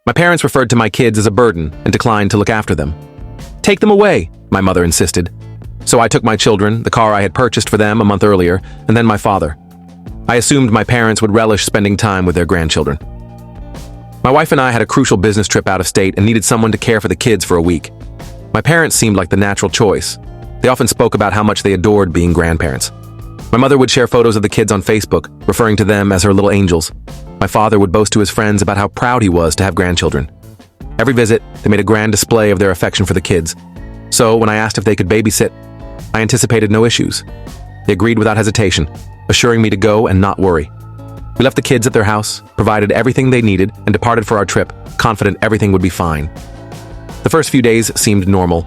My parents referred to my kids as a burden and declined to look after them. "Take them away," my mother insisted. So I took my children, the car I had purchased for them a month earlier, and then my father. I assumed my parents would relish spending time with their grandchildren. My wife and I had a crucial business trip out of state and needed someone to care for the kids for a week. My parents seemed like the natural choice. They often spoke about how much they adored being grandparents. My mother would share photos of the kids on Facebook, referring to them as her little angels. My father would boast to his friends about how proud he was to have grandchildren. Every visit, they made a grand display of their affection for the kids. So when I asked if they could babysit, I anticipated no issues. They agreed without hesitation, assuring me to go and not worry. We left the kids at their house, provided everything they needed, and departed for our trip, confident everything would be fine. The first few days seemed normal.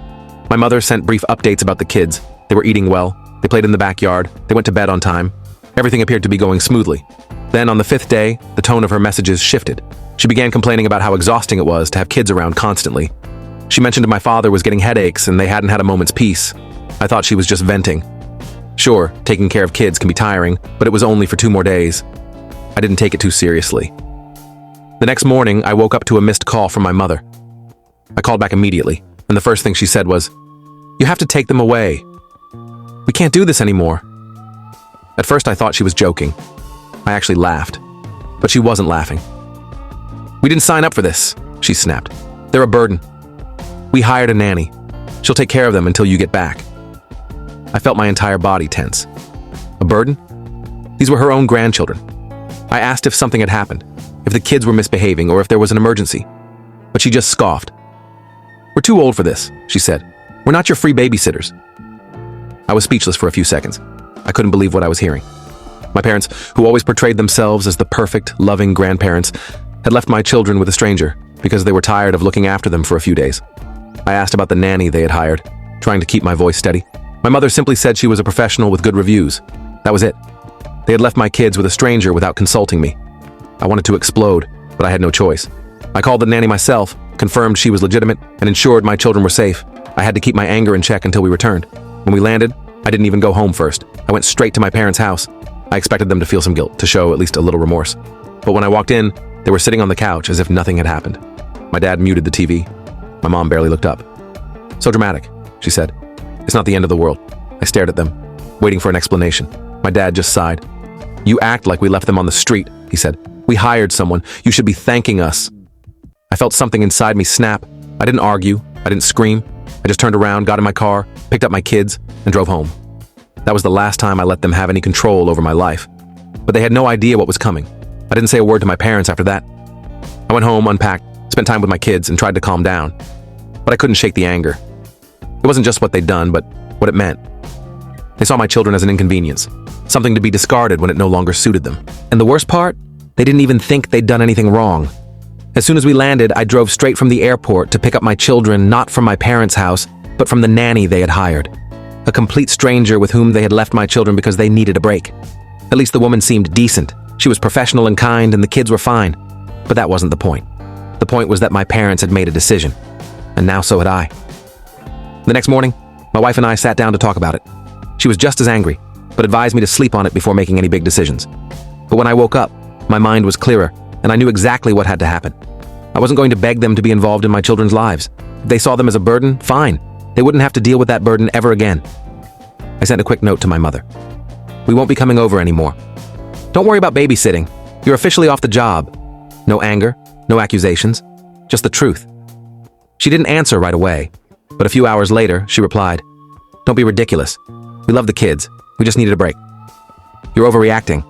My mother sent brief updates about the kids. They were eating well. They played in the backyard. They went to bed on time. Everything appeared to be going smoothly. Then, on the fifth day, the tone of her messages shifted. She began complaining about how exhausting it was to have kids around constantly. She mentioned my father was getting headaches and they hadn't had a moment's peace. I thought she was just venting. Sure, taking care of kids can be tiring, but it was only for 2 more days. I didn't take it too seriously. The next morning, I woke up to a missed call from my mother. I called back immediately, and the first thing she said was, "You have to take them away. We can't do this anymore." At first, I thought she was joking. I actually laughed, but she wasn't laughing. "We didn't sign up for this," she snapped. "They're a burden. We hired a nanny. She'll take care of them until you get back." I felt my entire body tense. A burden? These were her own grandchildren. I asked if something had happened, if the kids were misbehaving, or if there was an emergency. But she just scoffed. "We're too old for this," she said. "We're not your free babysitters." I was speechless for a few seconds. I couldn't believe what I was hearing. My parents, who always portrayed themselves as the perfect, loving grandparents, had left my children with a stranger because they were tired of looking after them for a few days. I asked about the nanny they had hired, trying to keep my voice steady. My mother simply said she was a professional with good reviews. That was it. They had left my kids with a stranger without consulting me. I wanted to explode, but I had no choice. I called the nanny myself, confirmed she was legitimate, and ensured my children were safe. I had to keep my anger in check until we returned. When we landed, I didn't even go home first. I went straight to my parents' house. I expected them to feel some guilt, to show at least a little remorse. But when I walked in, they were sitting on the couch as if nothing had happened. My dad muted the TV. My mom barely looked up. "So dramatic," she said. "It's not the end of the world." I stared at them, waiting for an explanation. My dad just sighed. "You act like we left them on the street," he said. "We hired someone. You should be thanking us." I felt something inside me snap. I didn't argue. I didn't scream. I just turned around, got in my car, picked up my kids, and drove home. That was the last time I let them have any control over my life. But they had no idea what was coming. I didn't say a word to my parents after that. I went home, unpacked, spent time with my kids, and tried to calm down. But I couldn't shake the anger. It wasn't just what they'd done, but what it meant. They saw my children as an inconvenience, something to be discarded when it no longer suited them. And the worst part? They didn't even think they'd done anything wrong. As soon as we landed, I drove straight from the airport to pick up my children, not from my parents' house, but from the nanny they had hired. A complete stranger with whom they had left my children because they needed a break. At least the woman seemed decent. She was professional and kind, and the kids were fine. But that wasn't the point. The point was that my parents had made a decision. And now so had I. The next morning, my wife and I sat down to talk about it. She was just as angry, but advised me to sleep on it before making any big decisions. But when I woke up, my mind was clearer, and I knew exactly what had to happen. I wasn't going to beg them to be involved in my children's lives. If they saw them as a burden, fine. They wouldn't have to deal with that burden ever again. I sent a quick note to my mother. "We won't be coming over anymore. Don't worry about babysitting. You're officially off the job." No anger, no accusations, just the truth. She didn't answer right away, but a few hours later, she replied, "Don't be ridiculous. We love the kids. We just needed a break." "You're overreacting."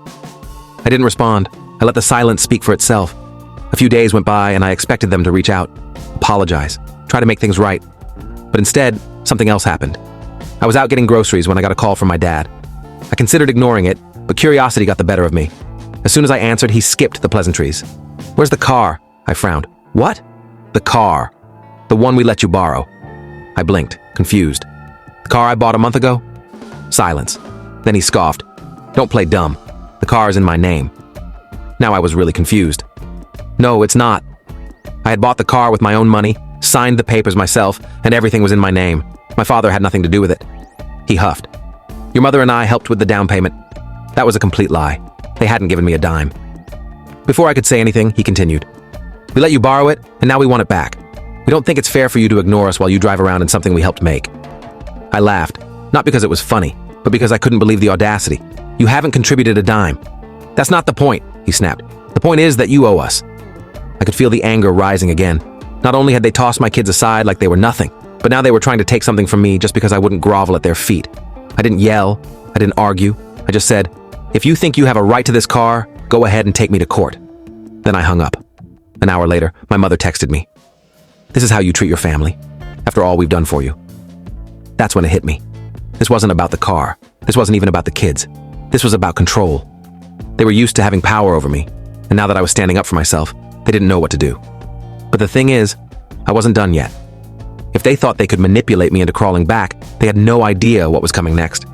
I didn't respond. I let the silence speak for itself. A few days went by and I expected them to reach out, apologize, try to make things right. But instead, something else happened. I was out getting groceries when I got a call from my dad. I considered ignoring it, but curiosity got the better of me. As soon as I answered, he skipped the pleasantries. "Where's the car?" I frowned. "What?" "The car. The one we let you borrow." I blinked, confused. "The car I bought a month ago?" Silence. Then he scoffed. "Don't play dumb. The car is in my name." Now I was really confused. "No, it's not. I had bought the car with my own money, signed the papers myself, and everything was in my name. My father had nothing to do with it." He huffed. "Your mother and I helped with the down payment." That was a complete lie. They hadn't given me a dime. Before I could say anything, he continued. We let you borrow it, and now we want it back. We don't think it's fair for you to ignore us while you drive around in something we helped make." I laughed, not because it was funny, but because I couldn't believe the audacity. "You haven't contributed a dime." "That's not the point," he snapped. "The point is that you owe us." I could feel the anger rising again. Not only had they tossed my kids aside like they were nothing, but now they were trying to take something from me just because I wouldn't grovel at their feet. I didn't yell. I didn't argue. I just said, "If you think you have a right to this car, go ahead and take me to court." Then I hung up. An hour later, my mother texted me. "This is how you treat your family, after all we've done for you." That's when it hit me. This wasn't about the car. This wasn't even about the kids. This was about control. They were used to having power over me, and now that I was standing up for myself, they didn't know what to do. But the thing is, I wasn't done yet. If they thought they could manipulate me into crawling back, they had no idea what was coming next.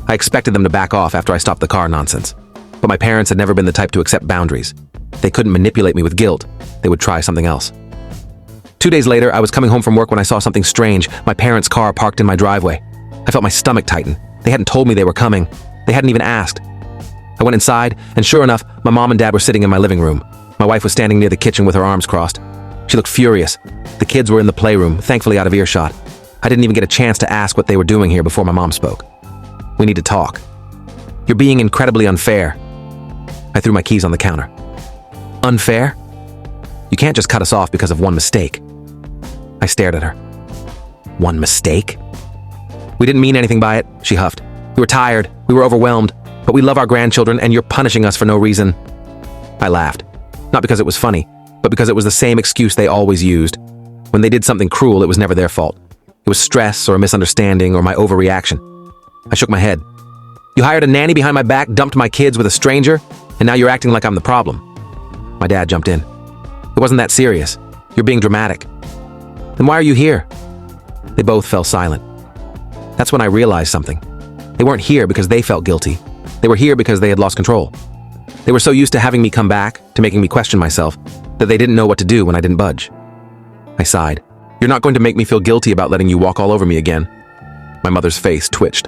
I expected them to back off after I stopped the car nonsense. But my parents had never been the type to accept boundaries. They couldn't manipulate me with guilt. They would try something else. 2 days later, I was coming home from work when I saw something strange. My parents' car parked in my driveway. I felt my stomach tighten. They hadn't told me they were coming. They hadn't even asked. I went inside, and sure enough, my mom and dad were sitting in my living room. My wife was standing near the kitchen with her arms crossed. She looked furious. The kids were in the playroom, thankfully out of earshot. I didn't even get a chance to ask what they were doing here before my mom spoke. "We need to talk. You're being incredibly unfair." I threw my keys on the counter. "Unfair? You can't just cut us off because of one mistake." I stared at her. "One mistake?" "We didn't mean anything by it," she huffed. "We were tired, we were overwhelmed, but we love our grandchildren and you're punishing us for no reason." I laughed. Not because it was funny, but because it was the same excuse they always used. When they did something cruel, it was never their fault. It was stress or a misunderstanding or my overreaction. I shook my head. "You hired a nanny behind my back, dumped my kids with a stranger, and now you're acting like I'm the problem." My dad jumped in. "It wasn't that serious. You're being dramatic." "Then why are you here?" They both fell silent. That's when I realized something. They weren't here because they felt guilty. They were here because they had lost control. They were so used to having me come back, to making me question myself, that they didn't know what to do when I didn't budge. I sighed. "You're not going to make me feel guilty about letting you walk all over me again." My mother's face twitched.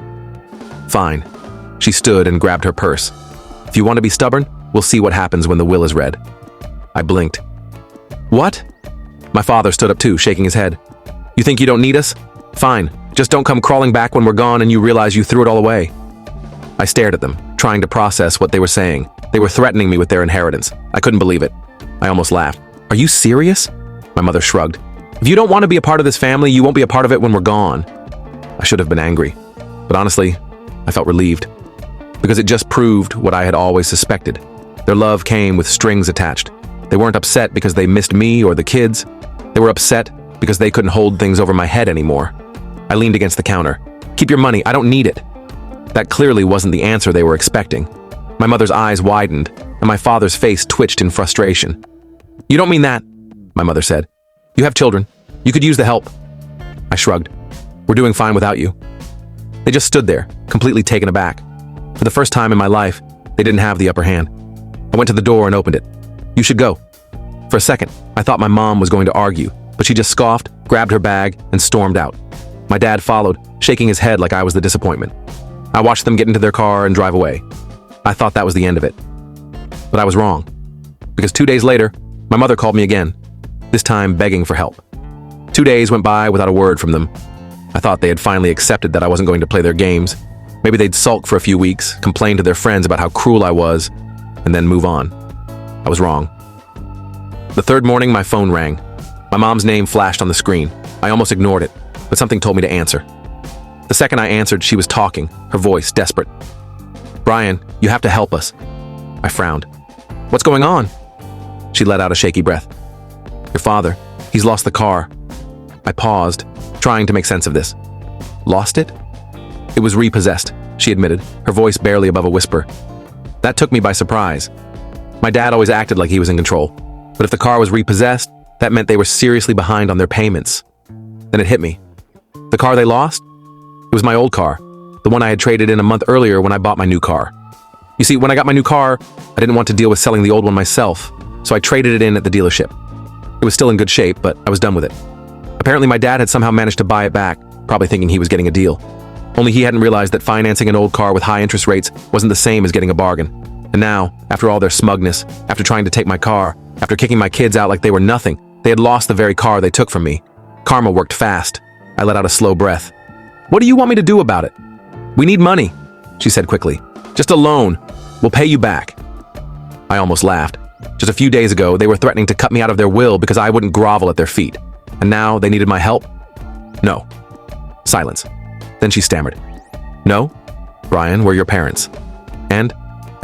"Fine." She stood and grabbed her purse. "If you want to be stubborn, we'll see what happens when the will is read." I blinked. "What?" My father stood up too, shaking his head. "You think you don't need us? Fine. Just don't come crawling back when we're gone and you realize you threw it all away." I stared at them, trying to process what they were saying. They were threatening me with their inheritance. I couldn't believe it. I almost laughed. "Are you serious?" My mother shrugged. "If you don't want to be a part of this family, you won't be a part of it when we're gone." I should have been angry, but honestly, I felt relieved. Because it just proved what I had always suspected. Their love came with strings attached. They weren't upset because they missed me or the kids. They were upset because they couldn't hold things over my head anymore. I leaned against the counter. "Keep your money, I don't need it." That clearly wasn't the answer they were expecting. My mother's eyes widened, and my father's face twitched in frustration. "You don't mean that," my mother said. "You have children. You could use the help." I shrugged. "We're doing fine without you." They just stood there, completely taken aback. For the first time in my life, they didn't have the upper hand. I went to the door and opened it. "You should go." For a second, I thought my mom was going to argue, but she just scoffed, grabbed her bag, and stormed out. My dad followed, shaking his head like I was the disappointment. I watched them get into their car and drive away. I thought that was the end of it. But I was wrong. Because 2 days later, my mother called me again, this time begging for help. 2 days went by without a word from them. I thought they had finally accepted that I wasn't going to play their games. Maybe they'd sulk for a few weeks, complain to their friends about how cruel I was, and then move on. I was wrong. The third morning, my phone rang. My mom's name flashed on the screen. I almost ignored it, but something told me to answer. The second I answered, she was talking, her voice desperate. "Brian, you have to help us." I frowned. "What's going on?" She let out a shaky breath. "Your father, he's lost the car." I paused, trying to make sense of this. "Lost it?" "It was repossessed," she admitted, her voice barely above a whisper. That took me by surprise. My dad always acted like he was in control, but if the car was repossessed, that meant they were seriously behind on their payments. Then it hit me. The car they lost? It was my old car, the one I had traded in a month earlier when I bought my new car. You see, when I got my new car, I didn't want to deal with selling the old one myself, so I traded it in at the dealership. It was still in good shape, but I was done with it. Apparently my dad had somehow managed to buy it back, probably thinking he was getting a deal. Only he hadn't realized that financing an old car with high interest rates wasn't the same as getting a bargain. And now, after all their smugness, after trying to take my car, After kicking my kids out like they were nothing, they had lost the very car they took from me. Karma worked fast. I let out a slow breath. "What do you want me to do about it?" "We need money," she said quickly. "Just a loan. We'll pay you back." I almost laughed. Just a few days ago, they were threatening to cut me out of their will because I wouldn't grovel at their feet. And now they needed my help? No. Silence. Then she stammered. "No, Brian, we're your parents. And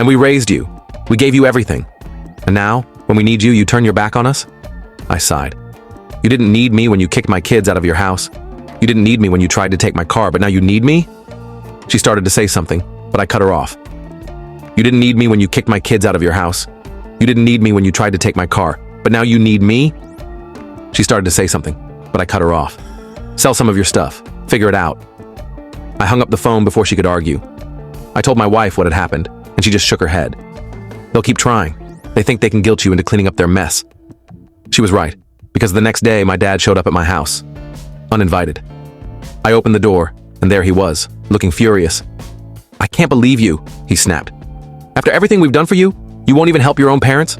we raised you. We gave you everything. And now, when we need you, you turn your back on us?" I sighed. "You didn't need me when you kicked my kids out of your house. You didn't need me when you tried to take my car, but now you need me?" She started to say something, but I cut her off. "You didn't need me when you kicked my kids out of your house. You didn't need me when you tried to take my car, but now you need me?" She started to say something, but I cut her off. "Sell some of your stuff. Figure it out." I hung up the phone before she could argue. I told my wife what had happened, and she just shook her head. "They'll keep trying. They think they can guilt you into cleaning up their mess." She was right, because the next day my dad showed up at my house. Uninvited. I opened the door, and there he was, looking furious. "I can't believe you," he snapped. "After everything we've done for you, you won't even help your own parents?"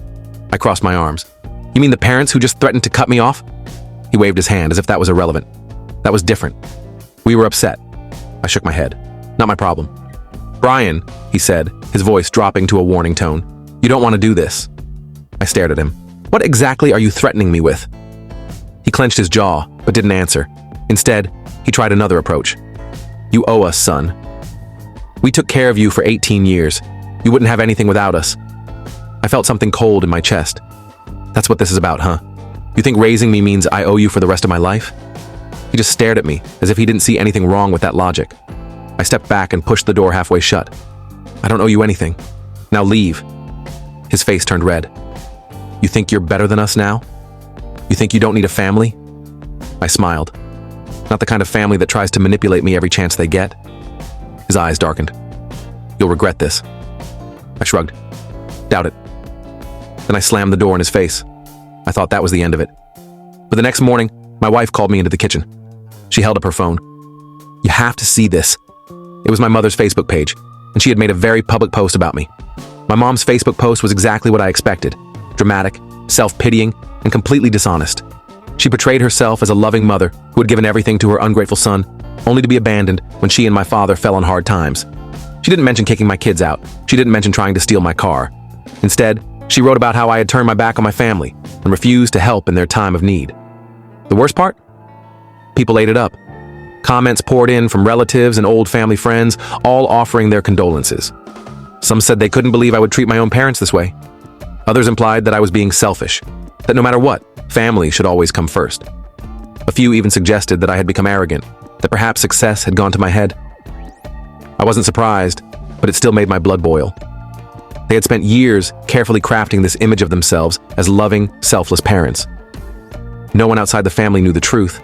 I crossed my arms. "You mean the parents who just threatened to cut me off?" He waved his hand as if that was irrelevant. "That was different. We were upset." I shook my head. "Not my problem." "Brian," he said, his voice dropping to a warning tone. "You don't want to do this." I stared at him. "What exactly are you threatening me with?" He clenched his jaw, but didn't answer. Instead, he tried another approach. "You owe us, son. We took care of you for 18 years. You wouldn't have anything without us." I felt something cold in my chest. "That's what this is about, huh? You think raising me means I owe you for the rest of my life?" He just stared at me, as if he didn't see anything wrong with that logic. I stepped back and pushed the door halfway shut. "I don't owe you anything. Now leave." His face turned red. "You think you're better than us now? You think you don't need a family?" I smiled. "Not the kind of family that tries to manipulate me every chance they get." His eyes darkened. "You'll regret this." I shrugged. "Doubt it." Then I slammed the door in his face. I thought that was the end of it. But the next morning, my wife called me into the kitchen. She held up her phone. "You have to see this." It was my mother's Facebook page, and she had made a very public post about me. My mom's Facebook post was exactly what I expected. Dramatic, self-pitying, and completely dishonest. She portrayed herself as a loving mother who had given everything to her ungrateful son, only to be abandoned when she and my father fell on hard times. She didn't mention kicking my kids out. She didn't mention trying to steal my car. Instead, she wrote about how I had turned my back on my family and refused to help in their time of need. The worst part? People ate it up. Comments poured in from relatives and old family friends, all offering their condolences. Some said they couldn't believe I would treat my own parents this way. Others implied that I was being selfish, that no matter what, family should always come first. A few even suggested that I had become arrogant, that perhaps success had gone to my head. I wasn't surprised, but it still made my blood boil. They had spent years carefully crafting this image of themselves as loving, selfless parents. No one outside the family knew the truth.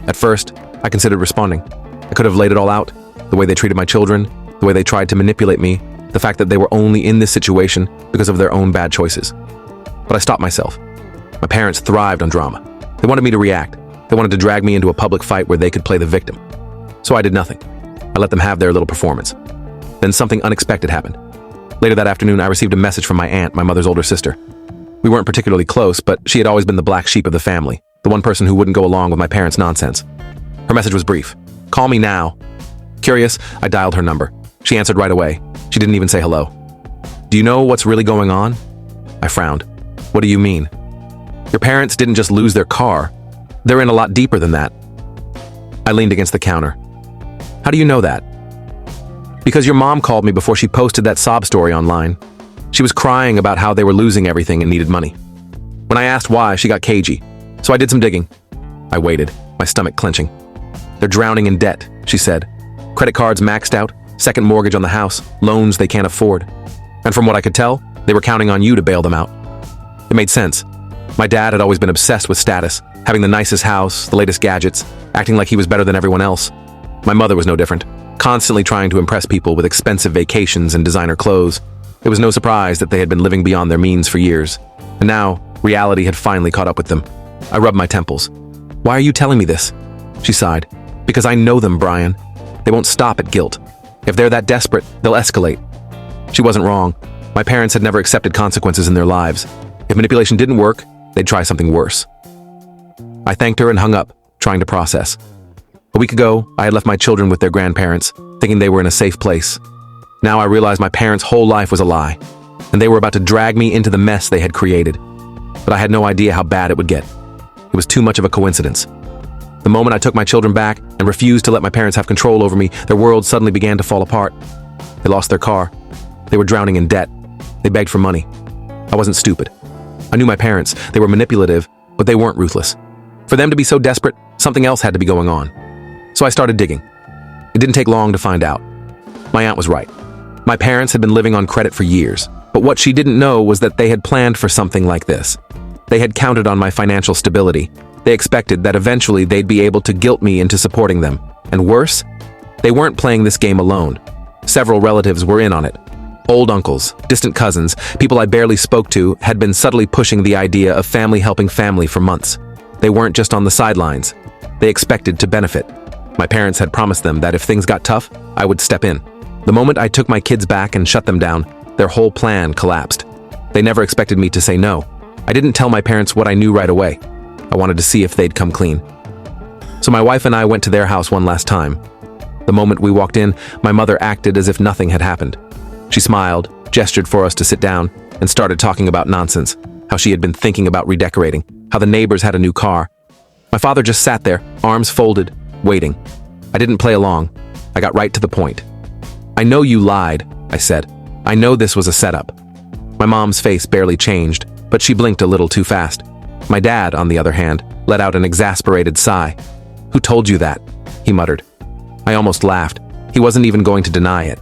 At first, I considered responding. I could have laid it all out, the way they treated my children, the way they tried to manipulate me, the fact that they were only in this situation because of their own bad choices. But I stopped myself. My parents thrived on drama. They wanted me to react. They wanted to drag me into a public fight where they could play the victim. So I did nothing. I let them have their little performance. Then something unexpected happened. Later that afternoon, I received a message from my aunt, my mother's older sister. We weren't particularly close, but she had always been the black sheep of the family, the one person who wouldn't go along with my parents' nonsense. Her message was brief. "Call me now." Curious, I dialed her number. She answered right away. She didn't even say hello. "Do you know what's really going on?" I frowned. "What do you mean?" "Your parents didn't just lose their car. They're in a lot deeper than that." I leaned against the counter. "How do you know that?" "Because your mom called me before she posted that sob story online. She was crying about how they were losing everything and needed money. When I asked why, she got cagey. So I did some digging." I waited, my stomach clenching. "They're drowning in debt," she said. "Credit cards maxed out, second mortgage on the house, loans they can't afford. And from what I could tell, they were counting on you to bail them out." It made sense. My dad had always been obsessed with status, having the nicest house, the latest gadgets, acting like he was better than everyone else. My mother was no different, constantly trying to impress people with expensive vacations and designer clothes. It was no surprise that they had been living beyond their means for years. And now, reality had finally caught up with them. I rubbed my temples. "Why are you telling me this?" She sighed. "Because I know them, Brian. They won't stop at guilt. If they're that desperate, they'll escalate." She wasn't wrong. My parents had never accepted consequences in their lives. If manipulation didn't work, they'd try something worse. I thanked her and hung up, trying to process. A week ago, I had left my children with their grandparents, thinking they were in a safe place. Now I realized my parents' whole life was a lie, and they were about to drag me into the mess they had created. But I had no idea how bad it would get. It was too much of a coincidence. The moment I took my children back and refused to let my parents have control over me, their world suddenly began to fall apart. They lost their car. They were drowning in debt. They begged for money. I wasn't stupid. I knew my parents. They were manipulative, but they weren't ruthless. For them to be so desperate, something else had to be going on. So I started digging. It didn't take long to find out. My aunt was right. My parents had been living on credit for years, but what she didn't know was that they had planned for something like this. They had counted on my financial stability. They expected that eventually they'd be able to guilt me into supporting them. And worse, they weren't playing this game alone. Several relatives were in on it. Old uncles, distant cousins, people I barely spoke to had been subtly pushing the idea of family helping family for months. They weren't just on the sidelines. They expected to benefit. My parents had promised them that if things got tough, I would step in. The moment I took my kids back and shut them down, their whole plan collapsed. They never expected me to say no. I didn't tell my parents what I knew right away. I wanted to see if they'd come clean. So my wife and I went to their house one last time. The moment we walked in, my mother acted as if nothing had happened. She smiled, gestured for us to sit down, and started talking about nonsense, how she had been thinking about redecorating, how the neighbors had a new car. My father just sat there, arms folded, waiting. I didn't play along. I got right to the point. "I know you lied," I said. "I know this was a setup." My mom's face barely changed, but she blinked a little too fast. My dad, on the other hand, let out an exasperated sigh. "Who told you that?" he muttered. I almost laughed. He wasn't even going to deny it.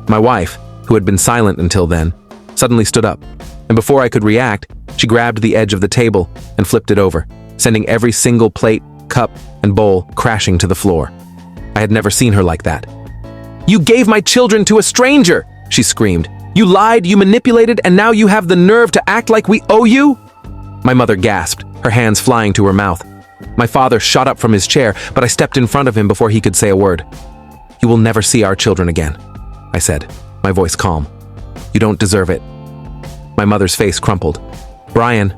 My wife, who had been silent until then, suddenly stood up, and before I could react, she grabbed the edge of the table and flipped it over, sending every single plate, cup, and bowl crashing to the floor. I had never seen her like that. "You gave my children to a stranger!" she screamed. "You lied, you manipulated, and now you have the nerve to act like we owe you?" My mother gasped, her hands flying to her mouth. My father shot up from his chair, but I stepped in front of him before he could say a word. "You will never see our children again," I said, my voice calm. "You don't deserve it." My mother's face crumpled. "Brian,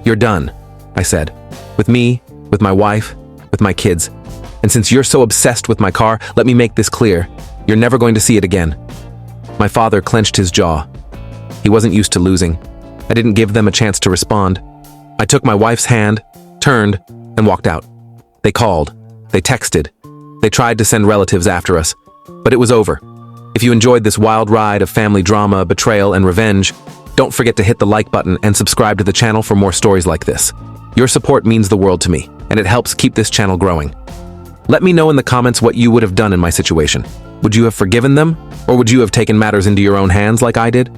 you're done," I said. "With me, with my wife, with my kids. And since you're so obsessed with my car, let me make this clear. You're never going to see it again." My father clenched his jaw. He wasn't used to losing. I didn't give them a chance to respond. I took my wife's hand, turned, and walked out. They called. They texted. They tried to send relatives after us. But it was over. If you enjoyed this wild ride of family drama, betrayal, and revenge, don't forget to hit the like button and subscribe to the channel for more stories like this. Your support means the world to me, and it helps keep this channel growing. Let me know in the comments what you would have done in my situation. Would you have forgiven them, or would you have taken matters into your own hands like I did?